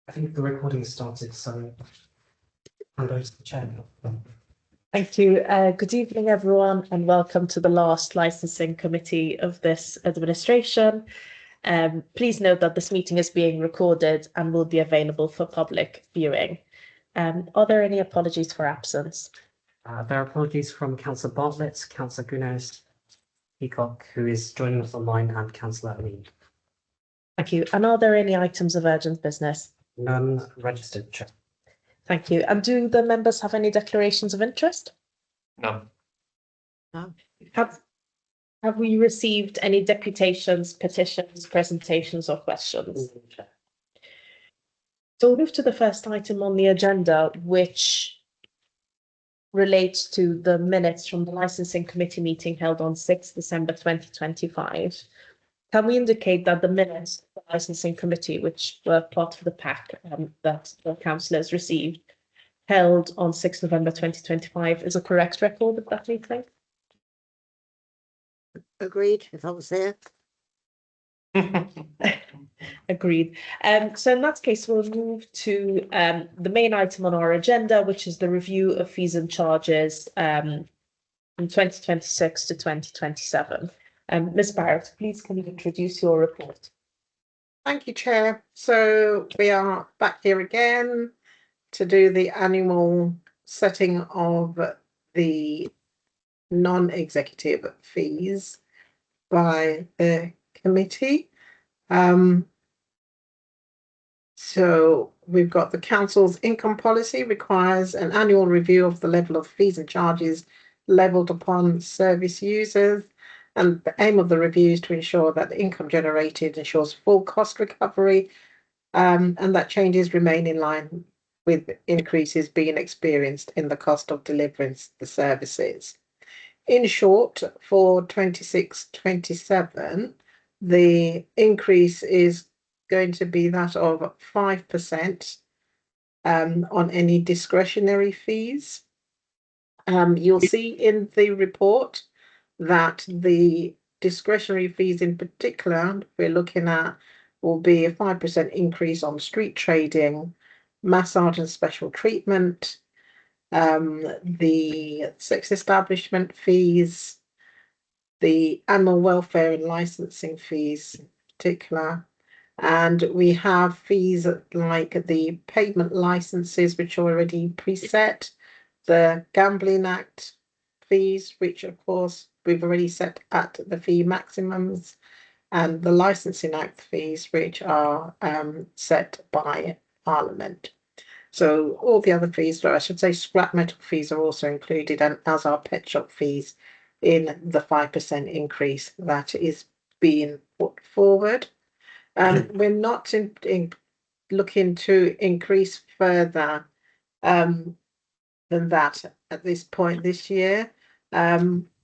I think the recording started, so hand over to the chair now. Thank you. Good evening, everyone, and welcome to the last licensing committee of this administration. Please note that this meeting is being recorded and will be available for public viewing. Are there any apologies for absence? There are apologies from Councillor Bartlett, Councillor Gunners, Peacock, who is joining us online, and Councillor Amin. Thank you. And are there any items of urgent business? None registered, Chair. Thank you. And do the members have any declarations of interest? No. No. Have we received any deputations, petitions, presentations, or questions? So we'll move to the first item on the agenda, which relates to the minutes from the licensing committee meeting held on 6 December 2025. Can we indicate that the minutes of the licensing committee, which were part of the pack that the councillors received, held on 6 November 2025, is a correct record of that meeting? Agreed, if I was there. Agreed. So in that case, we'll move to the main item on our agenda, which is the review of fees and charges from 2026 to 2027. Ms. Barrett, please can you introduce your report? Thank you, Chair. So we are back here again to do the annual setting of the non-executive fees by the committee. So we've got the council's income policy requires an annual review of the level of fees and charges levelled upon service users. And the aim of the review is to ensure that the income generated ensures full cost recovery, and that changes remain in line with increases being experienced in the cost of delivering the services. In short, for 26-27, the increase is going to be that of 5% on any discretionary fees. You'll see in the report that the discretionary fees in particular we're looking at will be a 5% increase on street trading, massage and special treatment, the sex establishment fees, the animal welfare and licensing fees in particular, and we have fees like the payment licenses which are already preset, the Gambling Act fees, which of course we've already set at the fee maximums, and the Licensing Act fees, which are set by Parliament. So all the other fees, or I should say scrap metal fees, are also included, and as are pet shop fees in the 5% increase that is being put forward. We're not looking to increase further than that at this point this year,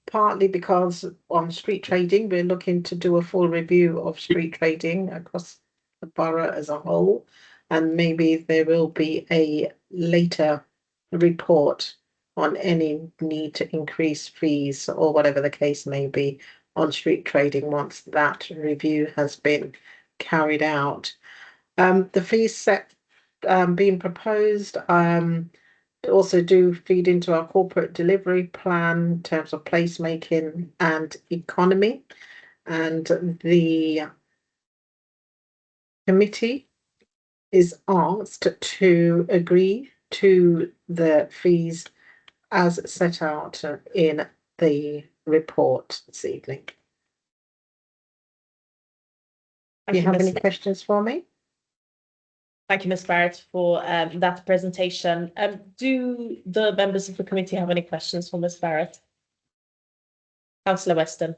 partly because on street trading we're looking to do a full review of street trading across the borough as a whole, and maybe there will be a later report on any need to increase fees or whatever the case may be on street trading once that review has been carried out. The fees set being proposed also do feed into our corporate delivery plan in terms of placemaking and economy, and the committee is asked to agree to the fees as set out in the report this evening. Do you have any questions for me? Thank you, Ms. Barrett, for that presentation. Do the members of the committee have any questions for Ms. Barrett? Councillor Weston.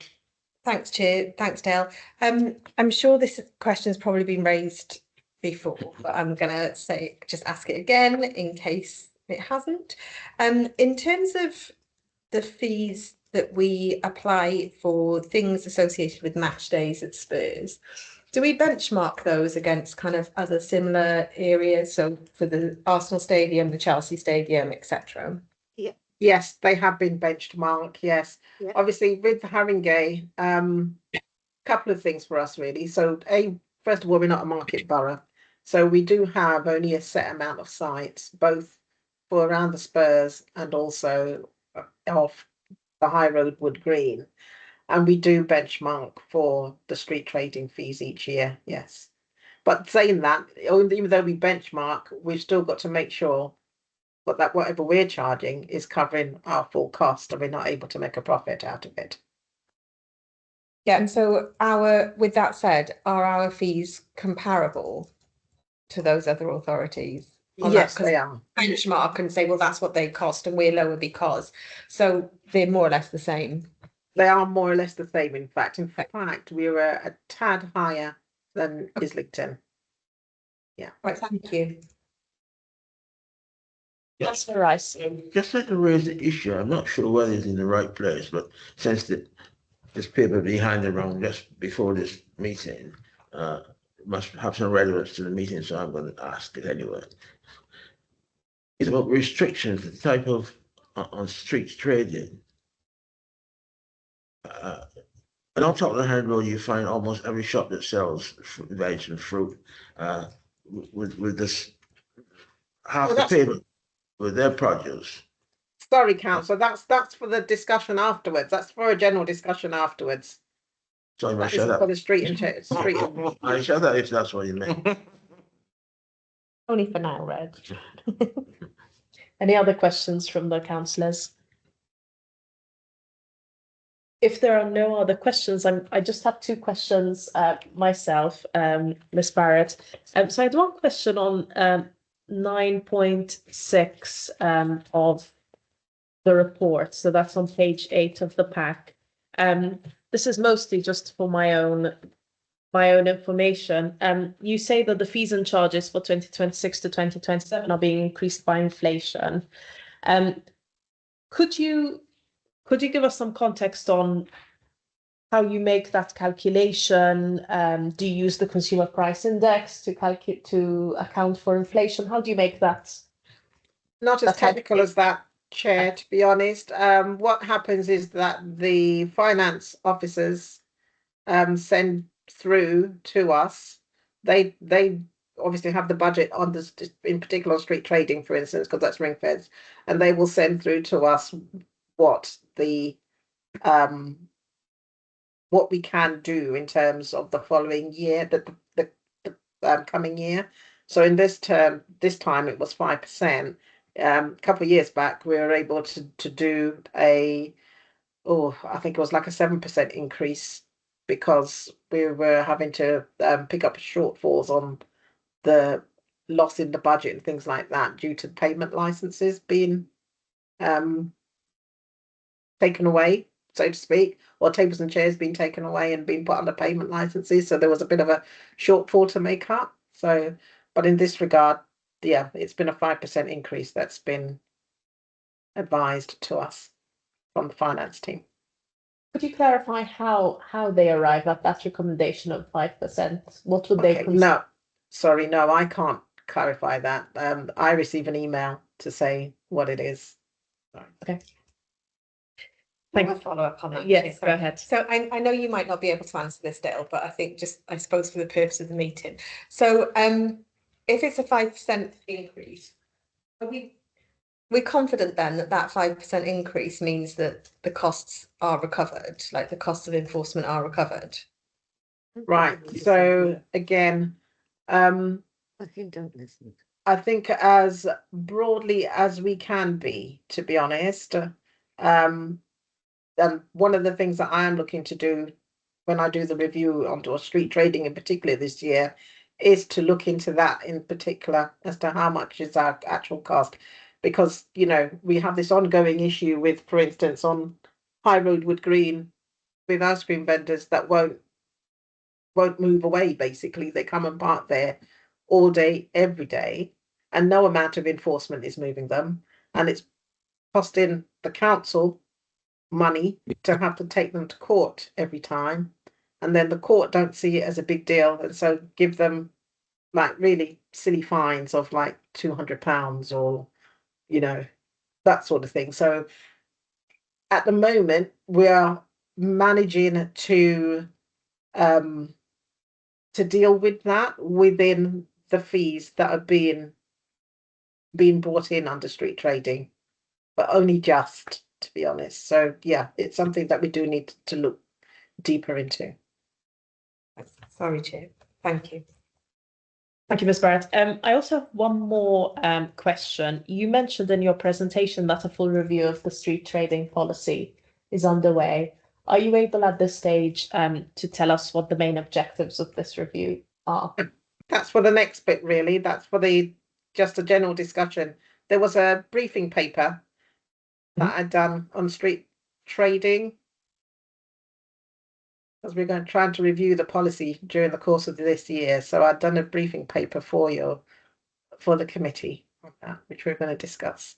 Thanks, Chair. Thanks, Dale. I'm sure this question has probably been raised before, but I'm going to just ask it again in case it hasn't. In terms of the fees that we apply for things associated with match days at Spurs, do we benchmark those against kind of other similar areas? So for the Arsenal Stadium, the Chelsea Stadium, etc. Yeah. Yes, they have been benchmarked. Yes, yeah. Obviously with the Haringey, couple of things for us really. So first of all, we're not a market borough, So we do have only a set amount of sites, both for around the Spurs and also off the High Road Wood Green. And we do benchmark for the street trading fees each year, yes. But saying that, even though we benchmark, we've still got to make sure that whatever we're charging is covering our full cost and we're not able to make a profit out of it. Yeah, and so with that said, are our fees comparable to those other authorities? On that? Yes, 'Cause they are. benchmark and say, well, that's what they cost and we're lower because, so they're more or less the same. They are more or less the same, in fact. In fact, we were a tad higher than Islington. Right, thank you. Councillor Rice. Just like to raise the issue, I'm not sure whether it's in the right place, but since this paper behind around just before this meeting, must have some relevance to the meeting, so I'm going to ask it anyway. It's about restrictions, the type of on street trading. And on top of the hand road, you find almost every shop that sells veg and fruit with this half Well, the that's- payment with their produce. Sorry, councillor, that's for the discussion afterwards. That's for a general discussion afterwards. So you That must shut isn't up. for the street and street. I shut up if that's what you meant. Only for now, Red. Any other questions from the councillors? If there are no other questions, I just have two questions myself, Ms. Barrett. So I had one question on 9.6 of the report. So that's on page 8 of the pack. This is mostly just for my own information. You say that the fees and charges for 2026 to 2027 are being increased by inflation. Could you give us some context on how you make that calculation? Do you use the consumer price index to account for inflation? How do you make that? Not as That's technical as that, Chair, to be honest. What happens is that the finance officers send through to us. They obviously have the budget on this, in particular street trading, for instance, because that's ring fence, and they will send through to us what the what we can do in terms of the following year, the coming year. So in this time it was 5%. A couple of years back, we were able to do I think it was like a 7% increase, because we were having to pick up shortfalls on the loss in the budget and things like that due to payment licenses being taken away, so to speak, or tables and chairs being taken away and being put under payment licenses. So there was a bit of a shortfall to make up. So, but in this regard, yeah, it's been a 5% increase that's been advised to us from the finance team. Could you clarify how they arrive at that recommendation of 5%? What would they Okay, consider? no, I can't clarify that. I receive an email to say what it is. Okay. Thank you. Follow up on that. Yes, Sorry. go ahead. So I know you might not be able to answer this, Dale, but I think I suppose for the purpose of the meeting. So if it's a 5% increase, are we're confident then that 5% increase means that the costs are recovered, like the costs of enforcement are recovered? Right. So again, I think don't listen. I think as broadly as we can be, to be honest. One of the things that I am looking to do when I do the review onto street trading in particular this year is to look into that in particular as to how much is our actual cost. Because, you know, we have this ongoing issue with, for instance, on High Road Wood Green, with ice cream vendors that won't move away, basically. They come and park there all day, every day, and no amount of enforcement is moving them. And it's costing the council money to have to take them to court every time, and then the court don't see it as a big deal, and so give them like really silly fines of like £200 or, you know, that sort of thing. So at the moment we are managing to deal with that within the fees that are being brought in under street trading, but only just, to be honest. So yeah, it's something that we do need to look deeper into. Sorry, Chair. Thank you. Thank you, Ms. Barrett. I also have one more question. You mentioned in your presentation that a full review of the street trading policy is underway. Are you able at this stage to tell us what the main objectives of this review are? That's for the next bit, really. That's for just a general discussion. There was a briefing paper that I'd done on street trading, because we're trying to review the policy during the course of this year. So I'd done a briefing paper for the committee on that, which we're going to discuss.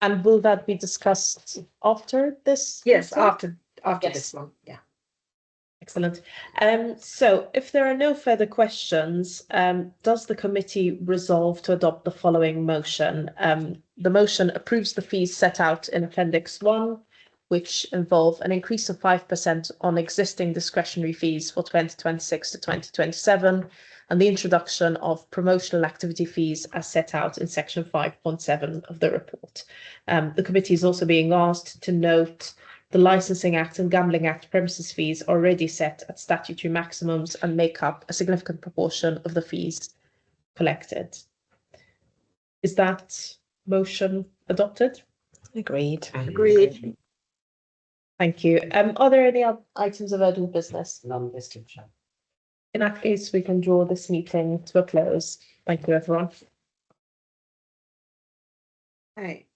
And will that be discussed after this? Yes, meeting? after Yes. this one, yeah. Excellent. So if there are no further questions, does the committee resolve to adopt the following motion? The motion approves the fees set out in Appendix 1, which involve an increase of 5% on existing discretionary fees for 2026 to 2027, and the introduction of promotional activity fees as set out in section 5.7 of the report. The committee is also being asked to note the Licensing Act and Gambling Act premises fees are already set at statutory maximums and make up a significant proportion of the fees collected. Is that motion adopted? Agreed. Agreed. Thank you. Are there any other items of urgent business? None listed, Chair. In that case, we can draw this meeting to a close. Thank you, everyone. Hey.